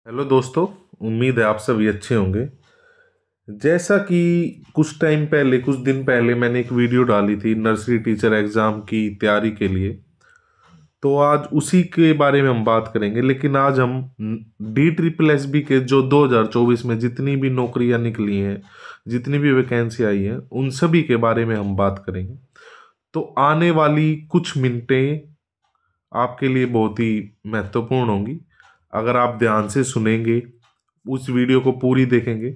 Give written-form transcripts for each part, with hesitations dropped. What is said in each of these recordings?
Hello दोस्तों। उम्मीद है आप सभी अच्छे होंगे। जैसा कि कुछ दिन पहले मैंने एक वीडियो डाली थी नर्सरी टीचर एग्ज़ाम की तैयारी के लिए, तो आज उसी के बारे में हम बात करेंगे। लेकिन आज हम डी ट्रिपल एस बी के जो 2024 में जितनी भी नौकरियां निकली हैं, जितनी भी वैकेंसी आई हैं, उन सभी के बारे में हम बात करेंगे। तो आने वाली कुछ मिनटें आपके लिए बहुत ही महत्वपूर्ण होंगी। अगर आप ध्यान से सुनेंगे, उस वीडियो को पूरी देखेंगे,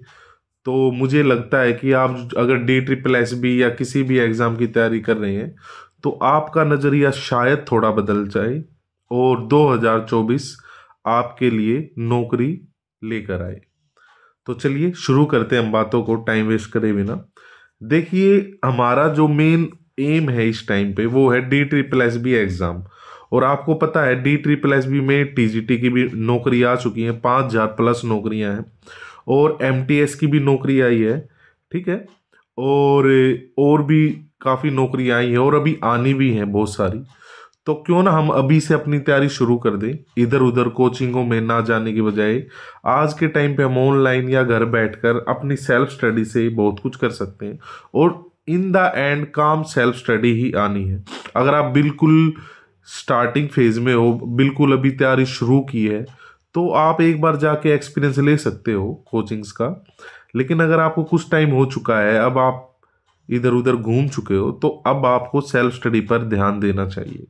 तो मुझे लगता है कि आप अगर डी ट्रिपल एस बी या किसी भी एग्ज़ाम की तैयारी कर रहे हैं तो आपका नज़रिया शायद थोड़ा बदल जाए और 2024 आपके लिए नौकरी लेकर आए। तो चलिए शुरू करते हैं हम बातों को टाइम वेस्ट करे बिना। देखिए, हमारा जो मेन एम है इस टाइम पे वो है D triple S B exam. और आपको पता है डी ट्रिपल एस बी में टीजीटी की भी नौकरी आ चुकी हैं, 5,000 प्लस नौकरियां हैं। और एमटीएस की भी नौकरी आई है, ठीक है। और भी काफ़ी नौकरियां आई हैं और अभी आनी भी हैं बहुत सारी। तो क्यों ना हम अभी से अपनी तैयारी शुरू कर दें, इधर उधर कोचिंगों में ना जाने की बजाय। आज के टाइम पे हम ऑनलाइन या घर बैठकर अपनी सेल्फ स्टडी से बहुत कुछ कर सकते हैं। और इन द एंड काम सेल्फ स्टडी ही आनी है। अगर आप बिल्कुल स्टार्टिंग फेज में हो, बिल्कुल अभी तैयारी शुरू की है, तो आप एक बार जाके एक्सपीरियंस ले सकते हो कोचिंग्स का। लेकिन अगर आपको कुछ टाइम हो चुका है, अब आप इधर उधर घूम चुके हो, तो अब आपको सेल्फ स्टडी पर ध्यान देना चाहिए।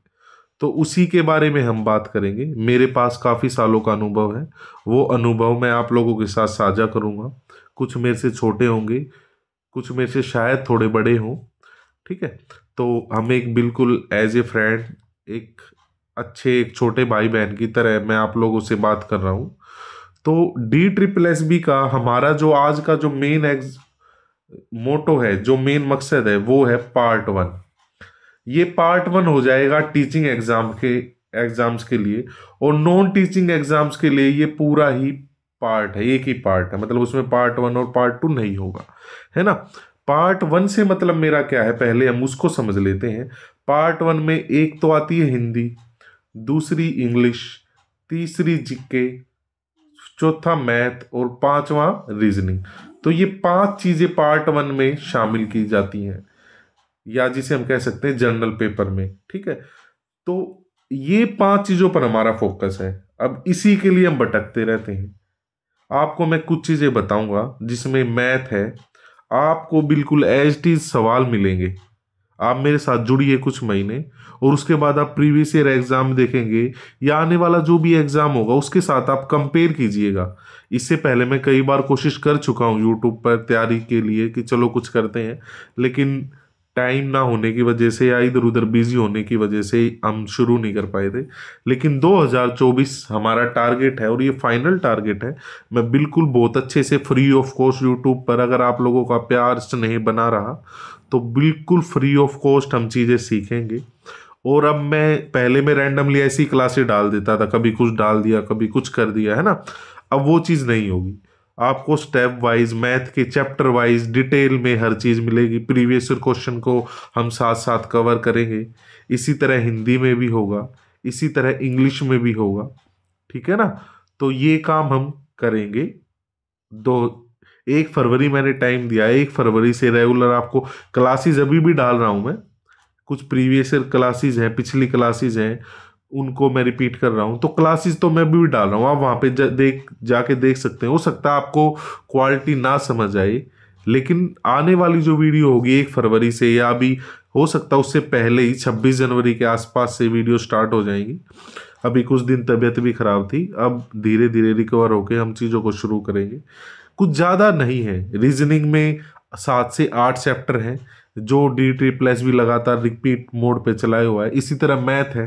तो उसी के बारे में हम बात करेंगे। मेरे पास काफ़ी सालों का अनुभव है, वो अनुभव मैं आप लोगों के साथ साझा करूंगा। कुछ मेरे से छोटे होंगे, कुछ मेरे से शायद थोड़े बड़े हों, ठीक है। तो हम एक बिल्कुल एज ए फ्रेंड, एक छोटे भाई बहन की तरह मैं आप लोगों से बात कर रहा हूँ। तो डी ट्रिपल एस बी का हमारा जो आज का जो मेन मोटो है, जो मेन मकसद है, वो है पार्ट वन। ये पार्ट वन हो जाएगा टीचिंग एग्जाम्स के लिए। और नॉन टीचिंग एग्जाम्स के लिए ये पूरा ही पार्ट है, एक ही पार्ट है। मतलब उसमें पार्ट वन और पार्ट टू नहीं होगा, है ना। पार्ट वन से मतलब मेरा क्या है, पहले हम उसको समझ लेते हैं। पार्ट वन में एक तो आती है हिंदी, दूसरी इंग्लिश, तीसरी जीके, चौथा मैथ और पांचवा रीजनिंग। तो ये पांच चीजें पार्ट वन में शामिल की जाती हैं, या जिसे हम कह सकते हैं जनरल पेपर में, ठीक है। तो ये पांच चीजों पर हमारा फोकस है। अब इसी के लिए हम भटकते रहते हैं। आपको मैं कुछ चीजें बताऊंगा जिसमें मैथ है। आपको बिल्कुल एज इट इज सवाल मिलेंगे। आप मेरे साथ जुड़िए कुछ महीने, और उसके बाद आप प्रीवियस ईयर एग्जाम देखेंगे या आने वाला जो भी एग्जाम होगा उसके साथ आप कंपेयर कीजिएगा। इससे पहले मैं कई बार कोशिश कर चुका हूँ यूट्यूब पर तैयारी के लिए कि चलो कुछ करते हैं, लेकिन टाइम ना होने की वजह से या इधर उधर बिजी होने की वजह से हम शुरू नहीं कर पाए थे। लेकिन 2024 हमारा टारगेट है और ये फाइनल टारगेट है। मैं बिल्कुल बहुत अच्छे से फ्री ऑफ कॉस्ट यूट्यूब पर, अगर आप लोगों का प्यार स्नेह बना रहा, तो बिल्कुल फ्री ऑफ कॉस्ट हम चीज़ें सीखेंगे। और अब मैं रैंडमली ऐसी क्लासेस डाल देता था, कभी कुछ डाल दिया, कभी कुछ कर दिया, है ना। अब वो चीज़ नहीं होगी। आपको स्टेप वाइज, मैथ के चैप्टर वाइज डिटेल में हर चीज़ मिलेगी। प्रीवियस क्वेश्चन को हम साथ साथ कवर करेंगे। इसी तरह हिंदी में भी होगा, इसी तरह इंग्लिश में भी होगा, ठीक है ना। तो ये काम हम करेंगे। दो 1 फरवरी मैंने टाइम दिया है, 1 फरवरी से रेगुलर आपको क्लासेस अभी भी डाल रहा हूँ मैं। कुछ प्रीवियस ईयर क्लासेस हैं, पिछली क्लासेस हैं, उनको मैं रिपीट कर रहा हूँ। तो क्लासेस तो मैं भी डाल रहा हूँ, आप वहाँ पे जाके देख सकते हैं। हो सकता है आपको क्वालिटी ना समझ आए, लेकिन आने वाली जो वीडियो होगी 1 फरवरी से, या अभी हो सकता है उससे पहले ही 26 जनवरी के आसपास से वीडियो स्टार्ट हो जाएंगी। अभी कुछ दिन तबीयत भी खराब थी, अब धीरे धीरे रिकवर होके हम चीज़ों को शुरू करेंगे। कुछ ज़्यादा नहीं है। रीजनिंग में 7 से 8 चैप्टर हैं जो डी ट्रिपल एस भी लगातार रिपीट मोड पे चलाए हुआ है। इसी तरह मैथ है,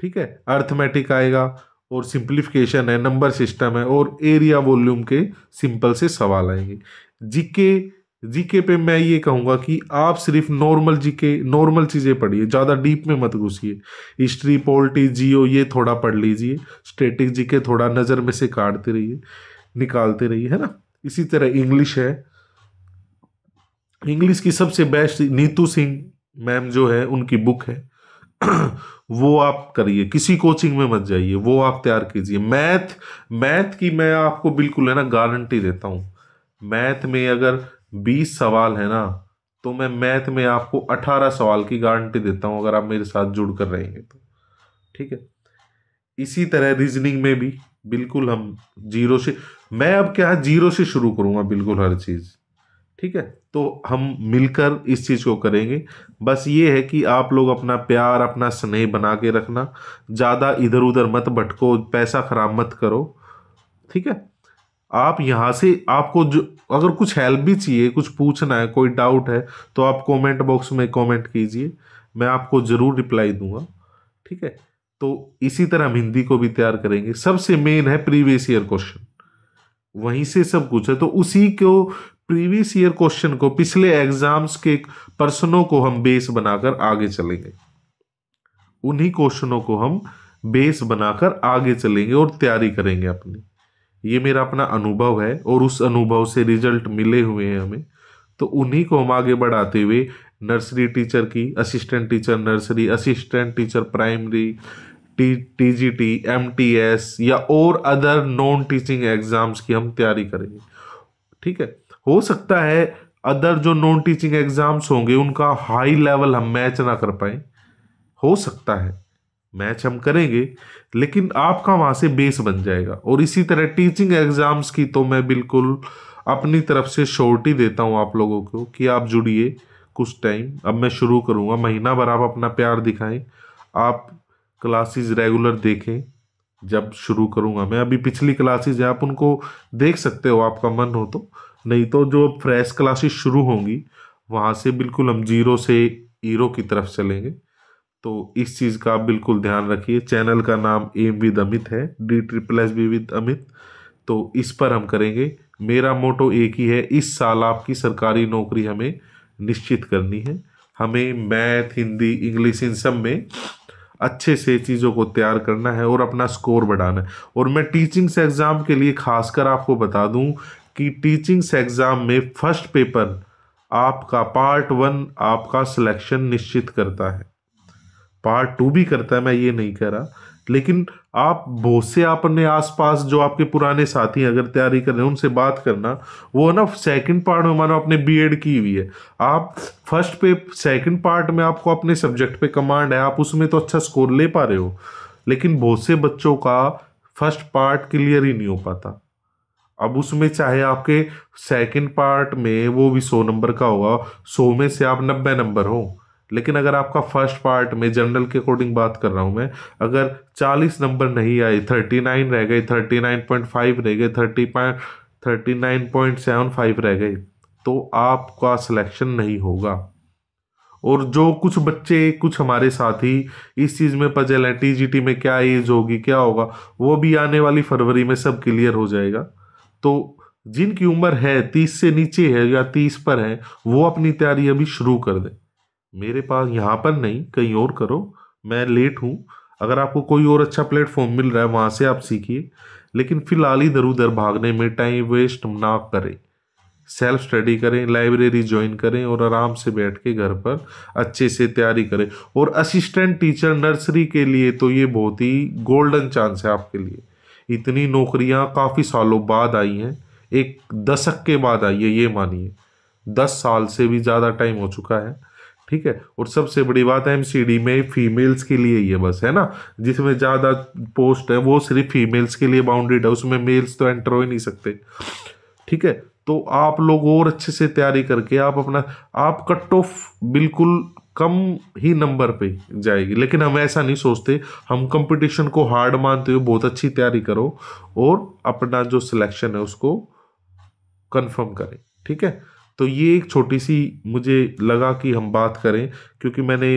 ठीक है, अर्थमेटिक आएगा, और सिंप्लीफिकेशन है, नंबर सिस्टम है, और एरिया वॉल्यूम के सिंपल से सवाल आएंगे। जीके जीके पे मैं ये कहूँगा कि आप सिर्फ नॉर्मल जीके, नॉर्मल चीज़ें पढ़िए, ज़्यादा डीप में मत घुसिए। हिस्ट्री, पॉलिटी, जियो ये थोड़ा पढ़ लीजिए। स्टैटिक जीके थोड़ा नज़र में से काटते रहिए, निकालते रहिए, है ना। इसी तरह इंग्लिश है। इंग्लिश की सबसे बेस्ट नीतू सिंह मैम जो है, उनकी बुक है वो आप करिए, किसी कोचिंग में मत जाइए, वो आप तैयार कीजिए। मैथ की मैं आपको बिल्कुल है ना गारंटी देता हूँ। मैथ में अगर 20 सवाल है ना, तो मैं मैथ में आपको 18 सवाल की गारंटी देता हूँ, अगर आप मेरे साथ जुड़ कर रहेंगे तो। ठीक है। इसी तरह रीजनिंग में भी बिल्कुल हम जीरो से, मैं अब क्या है जीरो से शुरू करूंगा बिल्कुल हर चीज। ठीक है। तो हम मिलकर इस चीज को करेंगे। बस ये है कि आप लोग अपना प्यार, अपना स्नेह बना के रखना, ज्यादा इधर उधर मत भटको, पैसा खराब मत करो। ठीक है। आप यहाँ से, आपको जो अगर कुछ हेल्प भी चाहिए, कुछ पूछना है, कोई डाउट है, तो आप कमेंट बॉक्स में कमेंट कीजिए, मैं आपको जरूर रिप्लाई दूंगा। ठीक है। तो इसी तरह हम हिंदी को भी तैयार करेंगे। सबसे मेन है प्रीवियस ईयर क्वेश्चन, वहीं से सब कुछ है। तो उसी को, प्रीवियस ईयर क्वेश्चन को, पिछले एग्जाम्स के प्रश्नों को हम बेस बनाकर आगे चलेंगे। उन्हीं क्वेश्चनों को हम बेस बनाकर आगे चलेंगे और तैयारी करेंगे अपनी। ये मेरा अपना अनुभव है और उस अनुभव से रिजल्ट मिले हुए हैं हमें, तो उन्हीं को हम आगे बढ़ाते हुए नर्सरी टीचर की, assistant teacher nursery, assistant teacher primary, TGT, MTS या और अदर नॉन टीचिंग एग्जाम्स की हम तैयारी करेंगे। ठीक है। हो सकता है अदर जो नॉन टीचिंग एग्जाम्स होंगे उनका हाई लेवल हम मैच ना कर पाए, हो सकता है मैच हम करेंगे, लेकिन आपका वहां से बेस बन जाएगा। और इसी तरह टीचिंग एग्जाम्स की तो मैं बिल्कुल अपनी तरफ से श्योरिटी देता हूं आप लोगों को कि आप जुड़िए कुछ टाइम। अब मैं शुरू करूंगा, महीना भर आप अपना प्यार दिखाएं, आप क्लासेस रेगुलर देखें। जब शुरू करूंगा मैं, अभी पिछली क्लासेस है आप उनको देख सकते हो आपका मन हो तो, नहीं तो जो फ्रेश क्लासेस शुरू होंगी वहां से बिल्कुल हम जीरो से हीरो की तरफ चलेंगे। तो इस चीज़ का आप बिल्कुल ध्यान रखिए। चैनल का नाम एम विद अमित है, DSSB विद अमित। तो इस पर हम करेंगे। मेरा मोटो एक ही है, इस साल आपकी सरकारी नौकरी हमें निश्चित करनी है। हमें मैथ, हिंदी, इंग्लिश इन सब में अच्छे से चीज़ों को तैयार करना है और अपना स्कोर बढ़ाना है। और मैं टीचिंग्स एग्ज़ाम के लिए खासकर आपको बता दूं कि टीचिंग्स एग्ज़ाम में फर्स्ट पेपर आपका पार्ट 1 आपका सिलेक्शन निश्चित करता है, पार्ट 2 भी करता है, मैं ये नहीं कह रहा। लेकिन आप बहुत से अपने आसपास जो आपके पुराने साथी अगर तैयारी कर रहे हैं उनसे बात करना, वो ना सेकंड पार्ट में मानो आपने बीएड की हुई है, आप फर्स्ट पे सेकंड पार्ट में आपको अपने सब्जेक्ट पे कमांड है, आप उसमें तो अच्छा स्कोर ले पा रहे हो, लेकिन बहुत से बच्चों का फर्स्ट पार्ट क्लियर ही नहीं हो पाता। अब उसमें चाहे आपके सेकंड पार्ट में वो भी 100 नंबर का होगा, 100 में से आप 90 नंबर हो, लेकिन अगर आपका फर्स्ट पार्ट में, जनरल के अकॉर्डिंग बात कर रहा हूं मैं, अगर 40 नंबर नहीं आए, 39 रह गए, 39.5 रह गए, 39.75 रह गए, तो आपका सिलेक्शन नहीं होगा। और जो कुछ बच्चे, कुछ हमारे साथी इस चीज़ में पजल है, टीजीटी में क्या एज होगी, क्या होगा, वो भी आने वाली फरवरी में सब क्लियर हो जाएगा। तो जिनकी उम्र है 30 से नीचे है या 30 पर है, वो अपनी तैयारी अभी शुरू कर दें। मेरे पास यहाँ पर नहीं, कहीं और करो, मैं लेट हूँ। अगर आपको कोई और अच्छा प्लेटफॉर्म मिल रहा है वहाँ से आप सीखिए, लेकिन फिलहाल इधर उधर भागने में टाइम वेस्ट ना करें। सेल्फ स्टडी करें, लाइब्रेरी ज्वाइन करें और आराम से बैठ के घर पर अच्छे से तैयारी करें। और असिस्टेंट टीचर नर्सरी के लिए तो ये बहुत ही गोल्डन चांस है आपके लिए। इतनी नौकरियां काफ़ी सालों बाद आई हैं, एक दशक के बाद आई है, ये मानिए 10 साल से भी ज़्यादा टाइम हो चुका है। ठीक है। और सबसे बड़ी बात है एमसीडी में फीमेल्स के लिए ये बस है ना, जिसमें ज़्यादा पोस्ट है वो सिर्फ फीमेल्स के लिए बाउंडेड है, उसमें मेल्स तो एंटर हो ही नहीं सकते। ठीक है। तो आप लोग और अच्छे से तैयारी करके आप अपना, आप कट ऑफ बिल्कुल कम ही नंबर पे जाएगी, लेकिन हम ऐसा नहीं सोचते, हम कंपटीशन को हार्ड मानते हुए बहुत अच्छी तैयारी करो और अपना जो सिलेक्शन है उसको कंफर्म करें। ठीक है। तो ये एक छोटी सी मुझे लगा कि हम बात करें, क्योंकि मैंने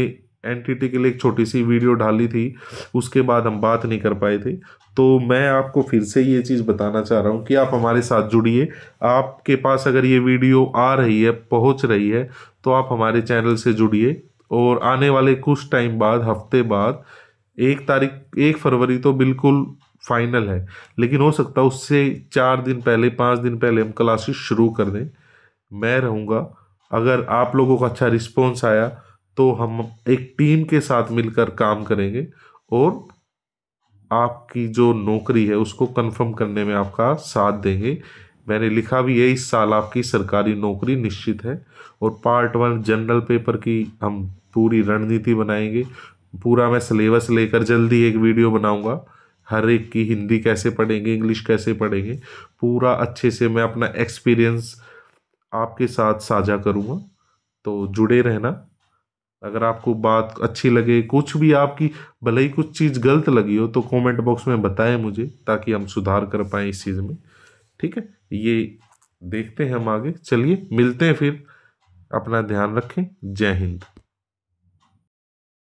एनटीटी के लिए एक छोटी सी वीडियो डाली थी, उसके बाद हम बात नहीं कर पाए थे। तो मैं आपको फिर से ये चीज़ बताना चाह रहा हूँ कि आप हमारे साथ जुड़िए। आपके पास अगर ये वीडियो आ रही है, पहुँच रही है, तो आप हमारे चैनल से जुड़िए। और आने वाले कुछ टाइम बाद, हफ्ते बाद, 1 फरवरी तो बिल्कुल फाइनल है, लेकिन हो सकता है उससे 4 दिन पहले, 5 दिन पहले हम क्लासेस शुरू कर दें। मैं रहूँगा। अगर आप लोगों का अच्छा रिस्पॉन्स आया तो हम एक टीम के साथ मिलकर काम करेंगे और आपकी जो नौकरी है उसको कंफर्म करने में आपका साथ देंगे। मैंने लिखा भी है, इस साल आपकी सरकारी नौकरी निश्चित है। और पार्ट 1 जनरल पेपर की हम पूरी रणनीति बनाएंगे। पूरा मैं सिलेबस लेकर जल्दी एक वीडियो बनाऊंगा। हर एक की हिंदी कैसे पढ़ेंगे, इंग्लिश कैसे पढ़ेंगे, पूरा अच्छे से मैं अपना एक्सपीरियंस आपके साथ साझा करूंगा। तो जुड़े रहना। अगर आपको बात अच्छी लगे, कुछ भी आपकी भले ही कुछ चीज़ गलत लगी हो तो कमेंट बॉक्स में बताएं मुझे, ताकि हम सुधार कर पाएँ इस चीज़ में। ठीक है, ये देखते हैं हम आगे। चलिए मिलते हैं फिर। अपना ध्यान रखें। जय हिंद।